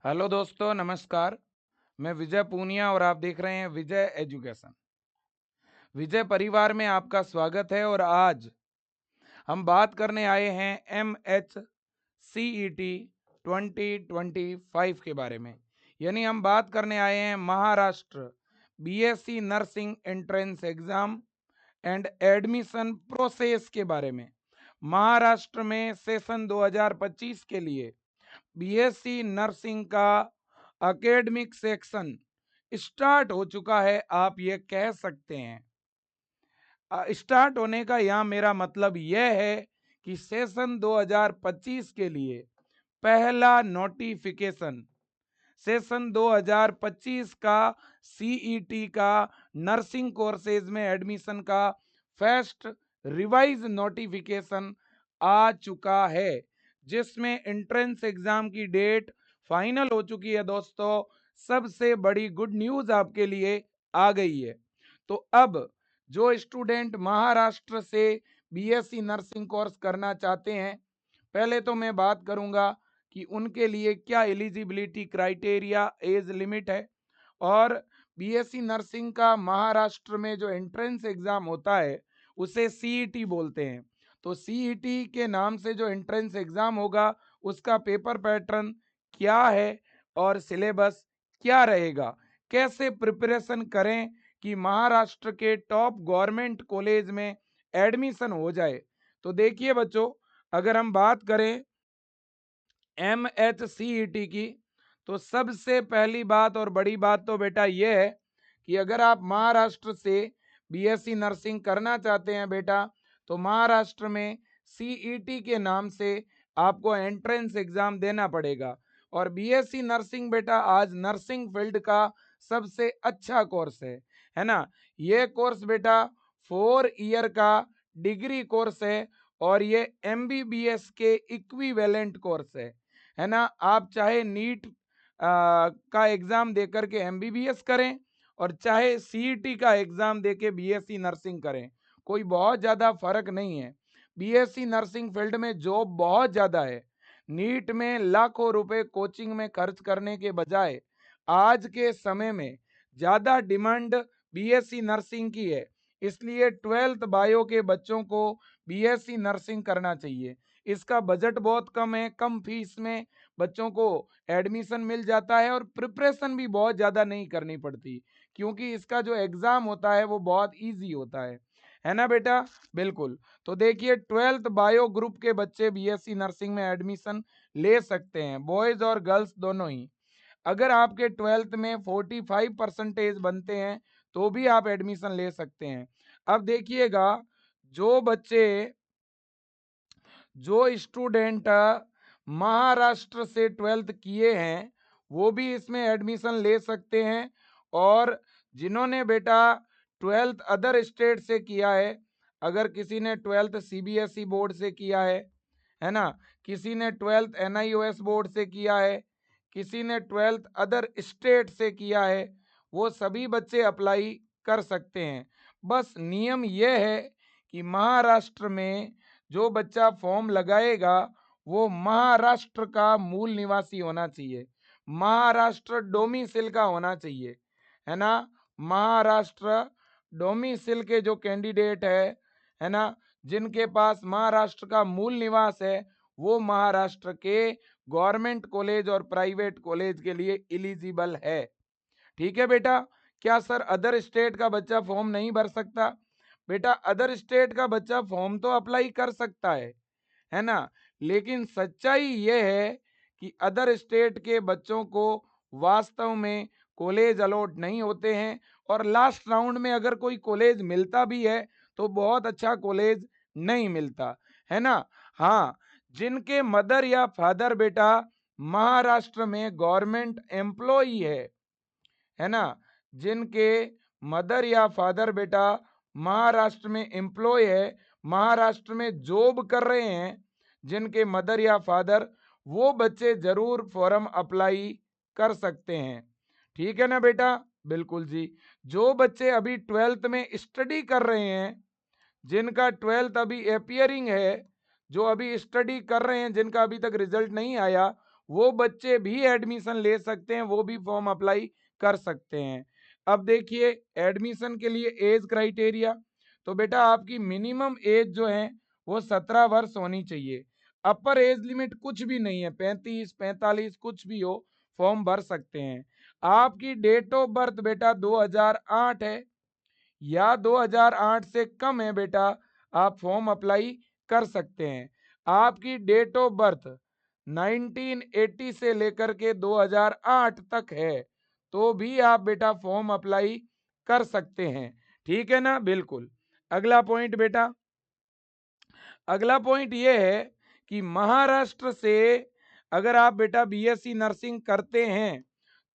Hello दोस्तों, नमस्कार। मैं विजय पूनिया और आप देख रहे हैं विजय एजुकेशन। विजय परिवार में आपका स्वागत है और आज हम बात करने आए हैं MHCET 2025 के बारे में। यानी हम बात करने आए हैं Maharashtra BSc nursing entrance exam and admission process के बारे में। महाराष्ट्र में सेशन 2025 के लिए BSc नर्सिंग का एकेडमिक सेक्शन स्टार्ट हो चुका है, आप ये कह सकते हैं। स्टार्ट होने का यहाँ मेरा मतलब यह है कि सेशन 2025 के लिए पहला नोटिफिकेशन सेशन 2025 का CET का नर्सिंग कोर्सेज में एडमिशन का फर्स्ट रिवाइज नोटिफिकेशन आ चुका है, जिसमें एंट्रेंस एग्जाम की डेट फाइनल हो चुकी है। दोस्तों, सबसे बड़ी गुड न्यूज आपके लिए आ गई है। तो अब जो स्टूडेंट महाराष्ट्र से BSc नर्सिंग कोर्स करना चाहते हैं, पहले तो मैं बात करूंगा कि उनके लिए क्या एलिजिबिलिटी क्राइटेरिया, एज लिमिट है। और BSc नर्सिंग का महाराष्ट्र में जो एंट्रेंस एग्जाम होता है उसे CET बोलते हैं। तो CET के नाम से जो एंट्रेंस एग्जाम होगा उसका पेपर पैटर्न क्या है और सिलेबस क्या रहेगा, कैसे प्रिपरेशन करें कि महाराष्ट्र के टॉप गवर्नमेंट कॉलेज में एडमिशन हो जाए। तो देखिए बच्चों, अगर हम बात करें MHCET की, तो सबसे पहली बात और बड़ी बात तो बेटा ये है कि अगर आप महाराष्ट्र से BSc नर्सिंग करना चाहते हैं बेटा, तो महाराष्ट्र में CET के नाम से आपको एंट्रेंस एग्जाम देना पड़ेगा। और BSc नर्सिंग बेटा आज नर्सिंग फील्ड का सबसे अच्छा कोर्स है ना। ये कोर्स बेटा 4 ईयर का डिग्री कोर्स है और ये MBBS के इक्विवेलेंट कोर्स है ना। आप चाहे नीट का एग्जाम देकर के MBBS करें और चाहे CET का एग्जाम देके BSc नर्सिंग करें, कोई बहुत ज़्यादा फर्क नहीं है। BSc नर्सिंग फील्ड में जॉब बहुत ज़्यादा है। नीट में लाखों रुपए कोचिंग में खर्च करने के बजाय आज के समय में ज़्यादा डिमांड BSc नर्सिंग की है। इसलिए 12th बायो के बच्चों को BSc नर्सिंग करना चाहिए। इसका बजट बहुत कम है, कम फीस में बच्चों को एडमिशन मिल जाता है और प्रिपरेशन भी बहुत ज़्यादा नहीं करनी पड़ती, क्योंकि इसका जो एग्ज़ाम होता है वो बहुत इजी होता है ना बेटा। बिल्कुल। तो देखिए 12th बायो ग्रुप के बच्चे BSc नर्सिंग में एडमिशन ले सकते हैं, बॉयज़ और गर्ल्स दोनों ही। अगर आपके 12th में 45% बनते हैं तो भी आप एडमिशन ले सकते हैं। अब देखिएगा, जो बच्चे जो स्टूडेंट महाराष्ट्र से 12th किए हैं वो भी इसमें एडमिशन ले सकते हैं। और जिन्होंने बेटा 12th अदर स्टेट से किया है, अगर किसी ने 12th CBSE बोर्ड से किया है ना, किसी ने 12th NIOS बोर्ड से किया है, किसी ने 12th अदर स्टेट से किया है, वो सभी बच्चे अप्लाई कर सकते हैं। बस नियम यह है कि महाराष्ट्र में जो बच्चा फॉर्म लगाएगा वो महाराष्ट्र का मूल निवासी होना चाहिए, महाराष्ट्र डोमिसिल का होना चाहिए, है ना। महाराष्ट्र डोमिसिल के जो कैंडिडेट है ना, जिनके पास महाराष्ट्र का मूल निवास है, वो महाराष्ट्र के गवर्नमेंट कॉलेज और प्राइवेट कॉलेज के लिए एलिजिबल है। ठीक है बेटा। क्या सर अदर स्टेट का बच्चा फॉर्म नहीं भर सकता? बेटा अदर स्टेट का बच्चा फॉर्म तो अप्लाई कर सकता है ना, लेकिन सच्चाई ये है कि अदर स्टेट के बच्चों को वास्तव में कॉलेज अलॉट नहीं होते हैं। और लास्ट राउंड में अगर कोई कॉलेज मिलता भी है तो बहुत अच्छा कॉलेज नहीं मिलता, है ना। हाँ, जिनके मदर या फादर बेटा महाराष्ट्र में गवर्नमेंट एम्प्लॉई है ना, जिनके मदर या फादर बेटा महाराष्ट्र में एम्प्लॉय है, महाराष्ट्र में जॉब कर रहे हैं, जिनके मदर या फादर, वो बच्चे जरूर फॉर्म अप्लाई कर सकते हैं। ठीक है ना बेटा। बिल्कुल जी। जो बच्चे अभी 12th में स्टडी कर रहे हैं, जिनका 12th अभी अपियरिंग है, जो अभी स्टडी कर रहे हैं, जिनका अभी तक रिजल्ट नहीं आया, वो बच्चे भी एडमिशन ले सकते हैं, वो भी फॉर्म अप्लाई कर सकते हैं। अब देखिए एडमिशन के लिए एज क्राइटेरिया, तो बेटा आपकी मिनिमम एज जो है वो 17 वर्ष होनी चाहिए। अपर एज लिमिट कुछ भी नहीं है, 35 45 कुछ भी हो, फॉर्म भर सकते हैं। आपकी डेट ऑफ बर्थ बेटा 2008 है या 2008 से कम है बेटा, आप फॉर्म अप्लाई कर सकते हैं। आपकी डेट ऑफ बर्थ 1980 से लेकर के 2008 तक है तो भी आप बेटा फॉर्म अप्लाई कर सकते हैं। ठीक है ना, बिल्कुल। अगला पॉइंट बेटा, अगला पॉइंट ये है कि महाराष्ट्र से अगर आप बेटा बीएससी नर्सिंग करते हैं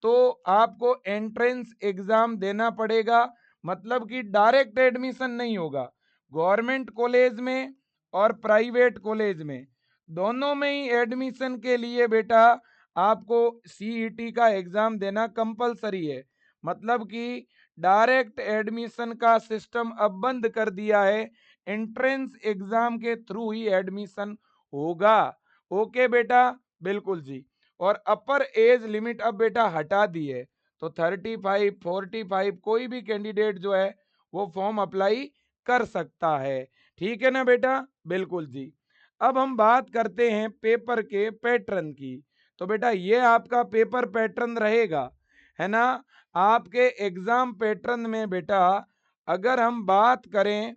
तो आपको एंट्रेंस एग्जाम देना पड़ेगा, मतलब कि डायरेक्ट एडमिशन नहीं होगा। गवर्नमेंट कॉलेज में और प्राइवेट कॉलेज में दोनों में ही एडमिशन के लिए बेटा आपको सीईटी का एग्जाम देना कंपलसरी है। मतलब कि डायरेक्ट एडमिशन का सिस्टम अब बंद कर दिया है, एंट्रेंस एग्जाम के थ्रू ही एडमिशन होगा। ओके बेटा, बिल्कुल जी। और अपर एज लिमिट अब बेटा हटा दी है, तो 35 45 कोई भी कैंडिडेट जो है वो फॉर्म अप्लाई कर सकता है। ठीक है ना बेटा, बिल्कुल जी। अब हम बात करते हैं पेपर के पैटर्न की। तो बेटा ये आपका पेपर पैटर्न रहेगा, है ना। आपके एग्जाम पैटर्न में बेटा अगर हम बात करें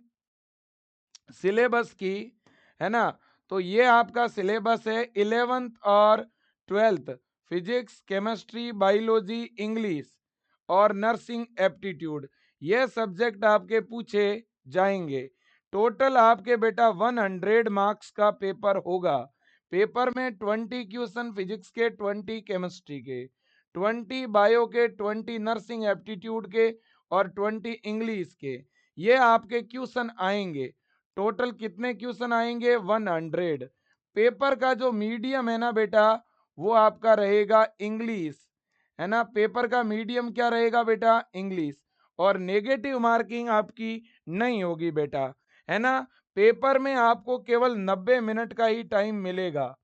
सिलेबस की, है ना, तो ये आपका सिलेबस है 11th और 12th physics chemistry biology English और नर्सिंग एप्टीट्यूड, ये सब्जेक्ट आपके पूछे जाएंगे। टोटल आपके बेटा 100 मार्क्स का पेपर होगा। पेपर में 20 क्वेश्चन फिजिक्स के, 20 केमिस्ट्री के, 20 बायो के, 20 नर्सिंग एप्टीट्यूड के और 20 इंग्लिश के, ये आपके क्वेश्चन आएंगे। टोटल कितने क्वेश्चन आएंगे? 100। पेपर का जो मीडियम है ना बेटा वो आपका रहेगा इंग्लिश, है ना। पेपर का मीडियम क्या रहेगा बेटा? इंग्लिश। और नेगेटिव मार्किंग आपकी नहीं होगी बेटा, है ना। पेपर में आपको केवल 90 मिनट का ही टाइम मिलेगा।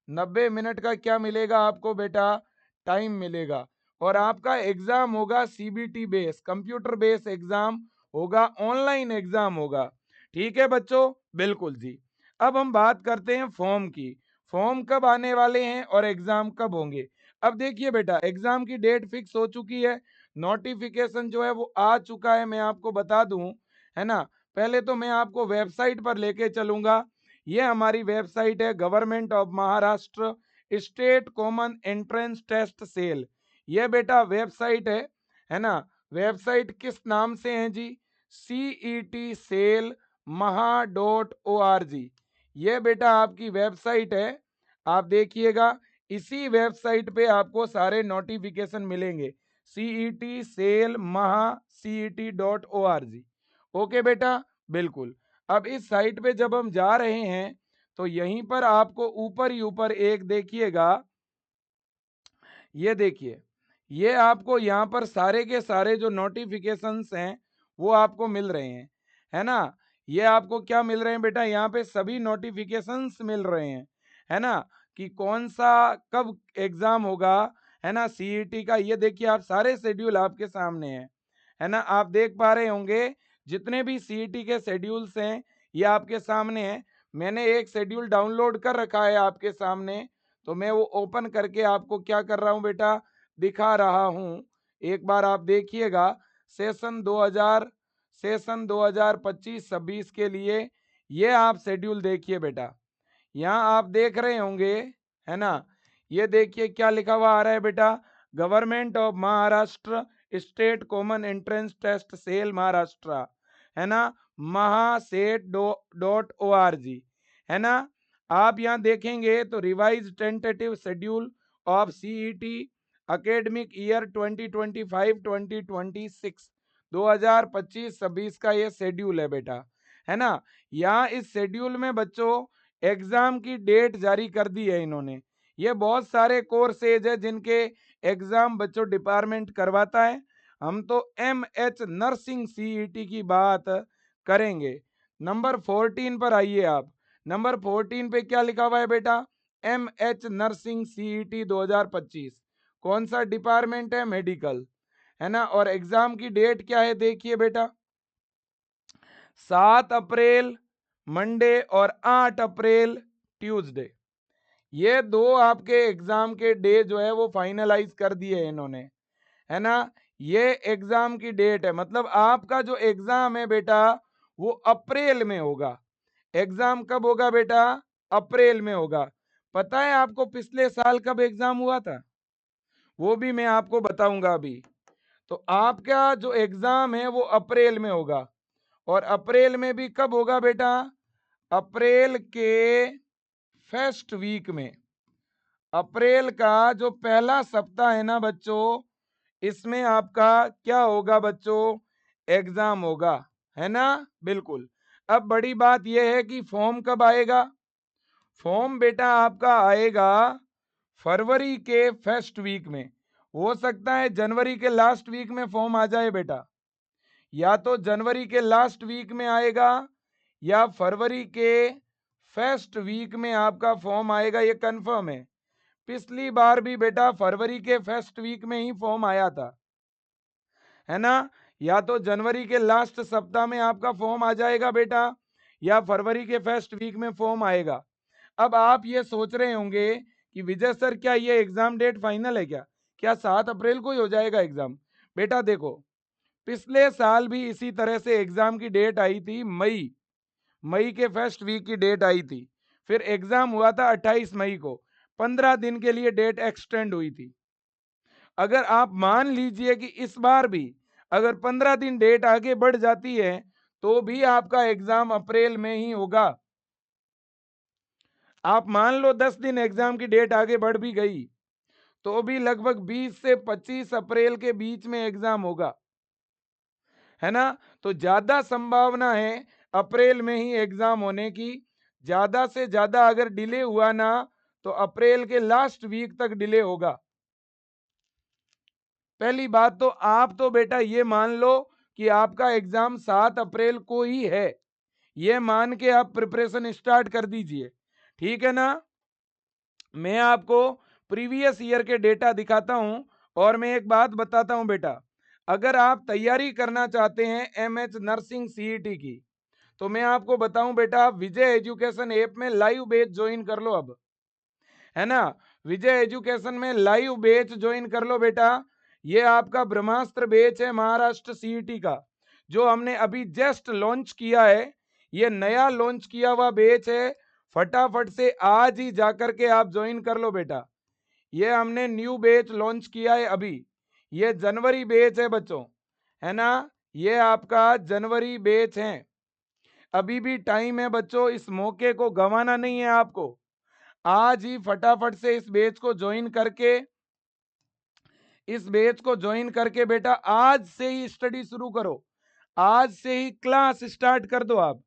90 मिनट का क्या मिलेगा आपको बेटा? टाइम मिलेगा। और आपका एग्जाम होगा CBT base, computer base exam होगा, ऑनलाइन एग्जाम होगा। ठीक है बच्चों, बिल्कुल जी। अब हम बात करते हैं फॉर्म की। फॉर्म कब आने वाले हैं और एग्जाम कब होंगे? अब देखिए बेटा एग्जाम की डेट फिक्स हो चुकी है, नोटिफिकेशन जो है वो आ चुका है, मैं आपको बता दूं, है ना। पहले तो मैं आपको वेबसाइट पर लेके चलूंगा। ये हमारी वेबसाइट है government of Maharashtra state common entrance test cell, ये बेटा वेबसाइट है ना। वेबसाइट किस नाम से है जी? CET सेल maha.org, ये बेटा आपकी वेबसाइट है। आप देखिएगा इसी वेबसाइट पे आपको सारे नोटिफिकेशन मिलेंगे, CET सेल maha.cet.org। ओके बेटा, बिल्कुल। अब इस साइट पे जब हम जा रहे हैं तो यहीं पर आपको ऊपर ही ऊपर एक देखिएगा, ये देखिए, ये आपको यहाँ पर सारे के सारे जो नोटिफिकेशंस हैं वो आपको मिल रहे हैं, है ना। ये आपको क्या मिल रहे हैं बेटा? यहाँ पे सभी नोटिफिकेशंस मिल रहे हैं, है ना, कि कौन सा कब एग्जाम होगा, है ना, सीईटी का। ये देखिए आप सारे शेड्यूल आपके सामने है ना। आप देख पा रहे होंगे जितने भी सीईटी के शेड्यूल्स हैं ये आपके सामने हैं। मैंने एक शेड्यूल डाउनलोड कर रखा है आपके सामने, तो मैं वो ओपन करके आपको क्या कर रहा हूं बेटा? दिखा रहा हूं। एक बार आप देखिएगा, सेशन 2025-26 के लिए ये आप शेड्यूल देखिए बेटा। यहाँ आप देख रहे होंगे, है ना, ये देखिए क्या लिखा हुआ आ रहा है बेटा? Government of Maharashtra state common entrance test cell Maharashtra, है ना, mahaset.org, है ना। आप यहाँ देखेंगे तो revise tentative schedule of CET academic year 2025-2026, 2025-26 का ये शेड्यूल है बेटा, है ना। यहाँ इस शेड्यूल में बच्चों एग्जाम की डेट जारी कर दी है इन्होंने। ये बहुत सारे कोर्सेज है जिनके एग्जाम बच्चों डिपार्टमेंट करवाता है। हम तो MH नर्सिंग सीईटी की बात करेंगे। नंबर 14 पर आइए आप। नंबर 14 पे क्या लिखा हुआ है बेटा? MH nursing CET 2025। कौन सा डिपार्टमेंट है? मेडिकल, है ना। और एग्जाम की डेट क्या है? देखिए बेटा, 7 अप्रैल मंडे और 8 अप्रैल ट्यूसडे। ये दो आपके एग्जाम के डे जो है वो फाइनलाइज कर दिए हैं इन्होंने, है ना। ये एग्जाम की डेट है, मतलब आपका जो एग्जाम है बेटा वो अप्रैल में होगा। एग्जाम कब होगा बेटा? अप्रैल में होगा। पता है आपको पिछले साल कब एग्जाम हुआ था? वो भी मैं आपको बताऊंगा अभी। तो आपका जो एग्जाम है वो अप्रैल में होगा, और अप्रैल में भी कब होगा बेटा? अप्रैल के फर्स्ट वीक में। अप्रैल का जो पहला सप्ताह है ना बच्चों, इसमें आपका क्या होगा बच्चों? एग्जाम होगा, है ना। बिल्कुल। अब बड़ी बात यह है कि फॉर्म कब आएगा? फॉर्म बेटा आपका आएगा फरवरी के फर्स्ट वीक में। हो सकता है जनवरी के लास्ट वीक में फॉर्म आ जाए बेटा, या तो जनवरी के लास्ट वीक में आएगा या फरवरी के फर्स्ट वीक में आपका फॉर्म आएगा, ये कंफर्म है। पिछली बार भी बेटा फरवरी के फर्स्ट वीक में ही फॉर्म आया था, है ना। या तो जनवरी के लास्ट सप्ताह में आपका फॉर्म आ जाएगा बेटा, या फरवरी के फर्स्ट वीक में फॉर्म आएगा। अब आप ये सोच रहे होंगे कि विजय सर क्या ये एग्जाम डेट फाइनल है क्या? क्या 7 अप्रैल को ही हो जाएगा एग्जाम? बेटा देखो, पिछले साल भी इसी तरह से एग्जाम की डेट आई थी, मई मई के फर्स्ट वीक की डेट आई थी। फिर एग्जाम हुआ था 28 मई को, 15 दिन के लिए डेट एक्सटेंड हुई थी। अगर आप मान लीजिए कि इस बार भी अगर 15 दिन डेट आगे बढ़ जाती है तो भी आपका एग्जाम अप्रैल में ही होगा। आप मान लो 10 दिन एग्जाम की डेट आगे बढ़ भी गई तो भी लगभग 20 से 25 अप्रैल के बीच में एग्जाम होगा, है ना। तो ज्यादा संभावना है अप्रैल में ही एग्जाम होने की। ज्यादा से ज्यादा अगर डिले हुआ ना तो अप्रैल के लास्ट वीक तक डिले होगा। पहली बात तो आप तो बेटा ये मान लो कि आपका एग्जाम 7 अप्रैल को ही है, ये मान के आप प्रिपरेशन स्टार्ट कर दीजिए, ठीक है ना। मैं आपको प्रीवियस ईयर के डेटा दिखाता हूं, और मैं एक बात बताता हूं बेटा, अगर आप तैयारी करना चाहते हैं MH नर्सिंग CET की, तो मैं आपको बताऊं बेटा, विजय एजुकेशन ऐप में लाइव बैच ज्वाइन कर लो अब, है ना। विजय एजुकेशन में लाइव बैच ज्वाइन कर लो बेटा। ये आपका ब्रह्मास्त्र बैच है महाराष्ट्र CET का, जो हमने अभी जस्ट लॉन्च किया है। ये नया लॉन्च किया हुआ बैच है, फटाफट से आज ही जाकर के आप ज्वाइन कर लो बेटा। ये हमने न्यू बैच लॉन्च किया है अभी, ये जनवरी बैच है बच्चों, है ना। ये आपका जनवरी बैच है, अभी भी टाइम है बच्चों, इस मौके को गंवाना नहीं है आपको। आज ही फटाफट से इस बैच को ज्वाइन करके बेटा आज से ही स्टडी शुरू करो, आज से ही क्लास स्टार्ट कर दो आप।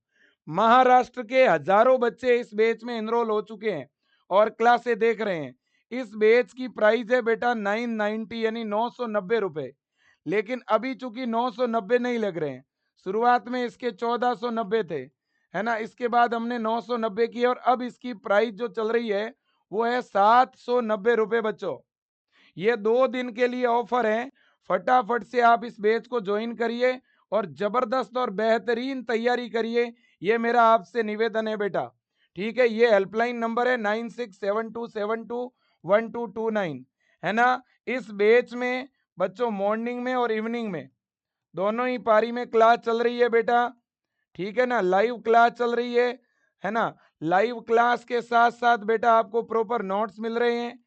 महाराष्ट्र के हजारों बच्चे इस बैच में एनरोल हो चुके हैं और क्लासें देख रहे हैं। इस बैच की प्राइस है बेटा 990 यानी 990 रुपए, लेकिन अभी चूंकि 990 नहीं लग रहे हैं, शुरुआत में इसके 1490 थे, है ना। इसके बाद हमने 990 किए और अब इसकी प्राइस जो चल रही है वो है 790 रुपए बच्चों। ये 2 दिन के लिए ऑफर है, फटाफट से आप इस बैच को ज्वाइन करिए और जबरदस्त और बेहतरीन तैयारी करिए, ये मेरा आपसे निवेदन है बेटा, ठीक है। ये हेल्पलाइन नंबर है 9672721229, है ना। इस बैच में बच्चों मॉर्निंग में और इवनिंग में दोनों ही पारी में क्लास चल रही है बेटा, ठीक है ना। लाइव क्लास चल रही है ना। लाइव क्लास के साथ साथ बेटा आपको प्रॉपर नोट्स मिल रहे हैं,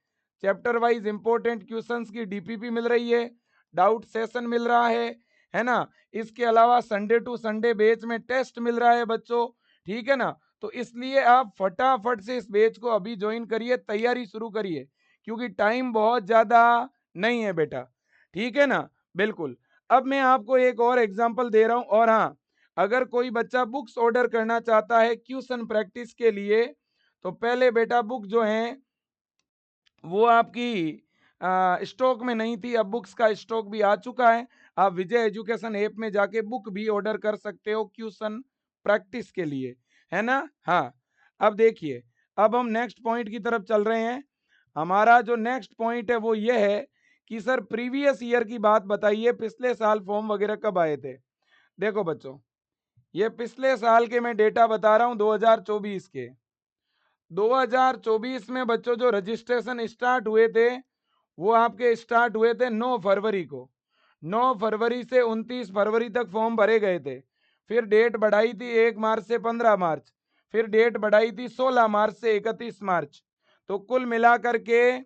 चैप्टर वाइज इंपॉर्टेंट क्वेश्चंस की DPP मिल रही है, डाउट सेशन मिल रहा है ना। इसके अलावा संडे टू संडे बैच में टेस्ट मिल रहा है बच्चों, ठीक है ना। तो इसलिए आप फटाफट से इस बैच को अभी ज्वाइन करिए, तैयारी शुरू करिए, क्योंकि टाइम बहुत ज्यादा नहीं है बेटा, ठीक है ना। बिल्कुल। अब मैं आपको एक और एग्जाम्पल दे रहा हूं, और हाँ, अगर कोई बच्चा बुक्स ऑर्डर करना चाहता है क्वेश्चन प्रैक्टिस के लिए, तो पहले बेटा बुक जो है वो आपकी स्टॉक में नहीं थी, अब बुक्स का स्टॉक भी आ चुका है। आप विजय एजुकेशन ऐप में जाके बुक भी ऑर्डर कर सकते हो क्वेश्चन प्रैक्टिस के लिए, है ना। हाँ, अब देखिए, अब हम नेक्स्ट पॉइंट की तरफ चल रहे हैं। हमारा जो नेक्स्ट पॉइंट है वो ये है कि सर प्रीवियस ईयर की बात बताइए, पिछले साल फॉर्म वगैरह कब आए थे। देखो बच्चों, ये पिछले साल के मैं डेटा बता रहा हूं 2024 के। 2024 में बच्चों जो रजिस्ट्रेशन स्टार्ट हुए थे वो आपके स्टार्ट हुए थे 9 फरवरी को। 9 फरवरी से 29 फरवरी तक फॉर्म भरे गए थे। फिर डेट बढ़ाई थी 1 मार्च से 15 मार्च। फिर डेट बढ़ाई थी 16 मार्च से 31 मार्च। तो कुल मिलाकर के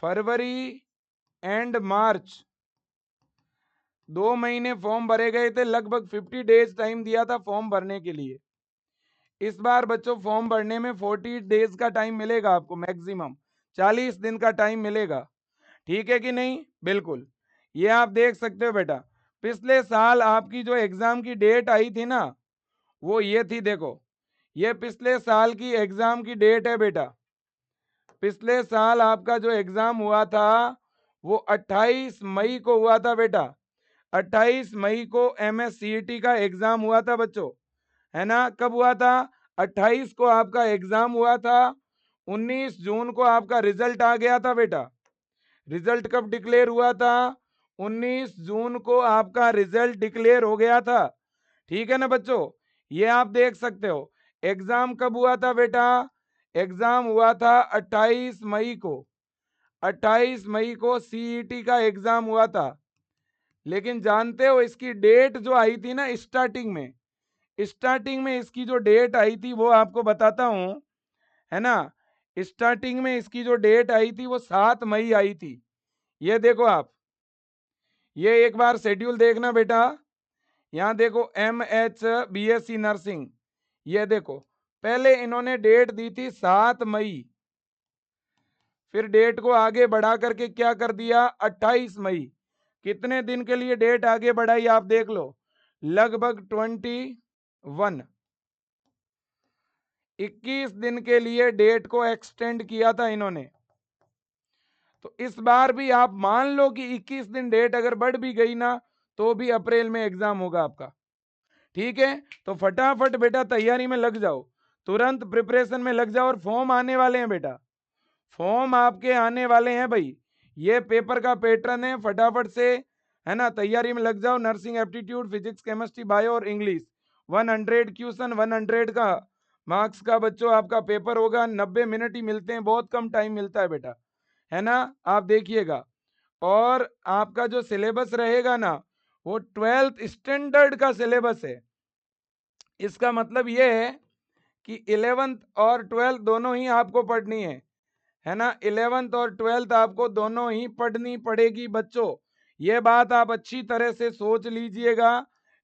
फरवरी एंड मार्च 2 महीने फॉर्म भरे गए थे। लगभग 50 डेज टाइम दिया था फॉर्म भरने के लिए। इस बार बच्चों फॉर्म भरने में 40 डेज का टाइम मिलेगा आपको, मैक्सिमम 40 दिन का टाइम मिलेगा। ठीक है कि नहीं? बिल्कुल। ये आप देख सकते हो बेटा, पिछले साल आपकी जो एग्जाम की डेट आई थी ना वो ये थी। देखो, ये पिछले साल की एग्जाम की डेट है बेटा। पिछले साल आपका जो एग्जाम हुआ था वो 28 मई को हुआ था बेटा। 28 मई को MSCET का एग्जाम हुआ था बच्चों, है ना? कब हुआ था? 28 को आपका एग्जाम हुआ था। 19 जून को आपका रिजल्ट आ गया था बेटा। रिजल्ट कब डिक्लेयर हुआ था? 19 जून को आपका रिजल्ट डिक्लेयर हो गया था। ठीक है ना बच्चों? ये आप देख सकते हो। एग्जाम कब हुआ था बेटा? एग्जाम हुआ था 28 मई को। 28 मई को CET का एग्जाम हुआ था। लेकिन जानते हो इसकी डेट जो आई थी ना स्टार्टिंग में इसकी जो डेट आई थी वो आपको बताता हूं, है ना? स्टार्टिंग में इसकी जो डेट आई थी वो 7 मई आई थी। ये देखो आप, ये एक बार शेड्यूल देखना बेटा। यहां देखो MH BSc नर्सिंग, ये देखो पहले इन्होंने डेट दी थी 7 मई। फिर डेट को आगे बढ़ा करके क्या कर दिया? 28 मई। कितने दिन के लिए डेट आगे बढ़ाई आप देख लो, लगभग 21 दिन के लिए डेट को एक्सटेंड किया था इन्होंने। तो इस बार भी आप मान लो कि 21 दिन डेट अगर बढ़ भी गई ना तो भी अप्रैल में एग्जाम होगा आपका। ठीक है, तो फटाफट बेटा तैयारी में लग जाओ, तुरंत प्रिपरेशन में लग जाओ। और फॉर्म आने वाले हैं बेटा, फॉर्म आपके आने वाले हैं भाई। ये पेपर का पैटर्न है, फटाफट से, है ना, तैयारी में लग जाओ। Nursing aptitude, physics, chemistry, bio और इंग्लिश 100 क्वेश्चन, 100 का मार्क्स का बच्चों आपका पेपर होगा। 90 मिनट ही मिलते हैं, बहुत कम टाइम मिलता है बेटा, है ना? आप देखिएगा। और आपका जो सिलेबस रहेगा ना वो 12th स्टैंडर्ड का सिलेबस है। इसका मतलब ये है कि 11th और 12th दोनों ही आपको पढ़नी है ना? 11th और 12th आपको दोनों ही पढ़नी पड़ेगी बच्चों। ये बात आप अच्छी तरह से सोच लीजिएगा।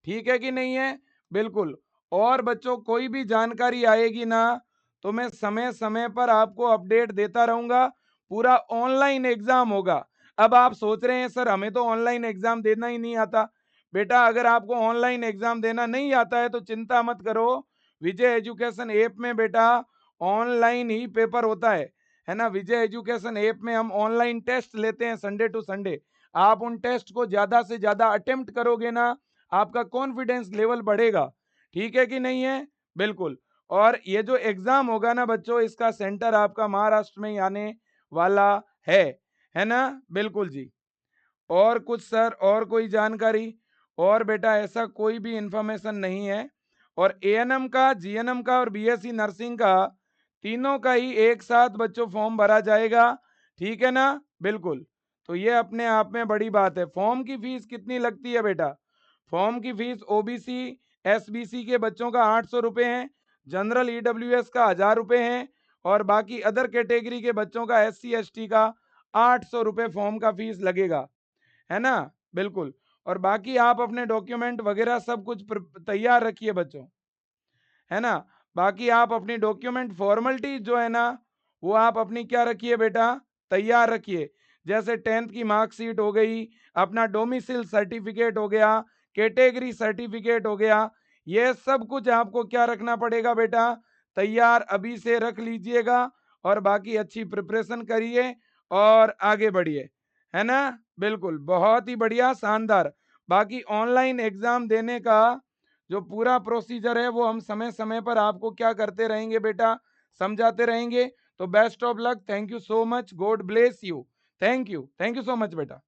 ठीक है कि नहीं है? बिल्कुल। और बच्चों कोई भी जानकारी आएगी ना तो मैं समय समय पर आपको अपडेट देता रहूंगा। पूरा ऑनलाइन एग्जाम होगा। अब आप सोच रहे हैं सर हमें तो ऑनलाइन एग्जाम देना ही नहीं आता। बेटा अगर आपको ऑनलाइन एग्जाम देना नहीं आता है तो चिंता मत करो, विजय एजुकेशन ऐप में बेटा ऑनलाइन ही पेपर होता है ना? विजय एजुकेशन ऐप में हम ऑनलाइन टेस्ट लेते हैं संडे टू संडे। आप उन टेस्ट को ज्यादा से ज्यादा अटेम्प्ट करोगे ना, आपका कॉन्फिडेंस लेवल बढ़ेगा। ठीक है कि नहीं है? बिल्कुल। और ये जो एग्जाम होगा ना बच्चों, इसका सेंटर आपका महाराष्ट्र में ही आने वाला है ना? बिल्कुल जी। और कुछ सर, और कोई जानकारी? और बेटा ऐसा कोई भी इंफॉर्मेशन नहीं है। और ANM का, GNM का और BSc नर्सिंग का तीनों का ही एक साथ बच्चों फॉर्म भरा जाएगा। ठीक है ना? बिल्कुल। तो ये अपने आप में बड़ी बात है। फॉर्म की फीस कितनी लगती है बेटा? फॉर्म की फीस OBC SBC के बच्चों का 800 रुपये है, जनरल EWS का 1000 रुपये है, और बाकी अदर कैटेगरी के बच्चों का SC ST का 800 रुपये फॉर्म का फीस लगेगा, है ना? बिल्कुल। और बाकी आप अपने डॉक्यूमेंट वगैरह सब कुछ तैयार रखिए बच्चों, है ना? बाकी आप अपनी डॉक्यूमेंट फॉर्मेलिटी जो है ना वो आप अपनी क्या रखिए बेटा? तैयार रखिए। जैसे 10th की मार्कशीट हो गई, अपना डोमिसाइल सर्टिफिकेट हो गया, कैटेगरी सर्टिफिकेट हो गया, ये सब कुछ आपको क्या रखना पड़ेगा बेटा? तैयार अभी से रख लीजिएगा। और बाकी अच्छी प्रिपरेशन करिए और आगे बढ़िए, है ना? बिल्कुल, बहुत ही बढ़िया, शानदार। बाकी ऑनलाइन एग्जाम देने का जो पूरा प्रोसीजर है वो हम समय समय पर आपको क्या करते रहेंगे बेटा? समझाते रहेंगे। तो best of luck, thank you so much, God bless you. Thank you so much बेटा।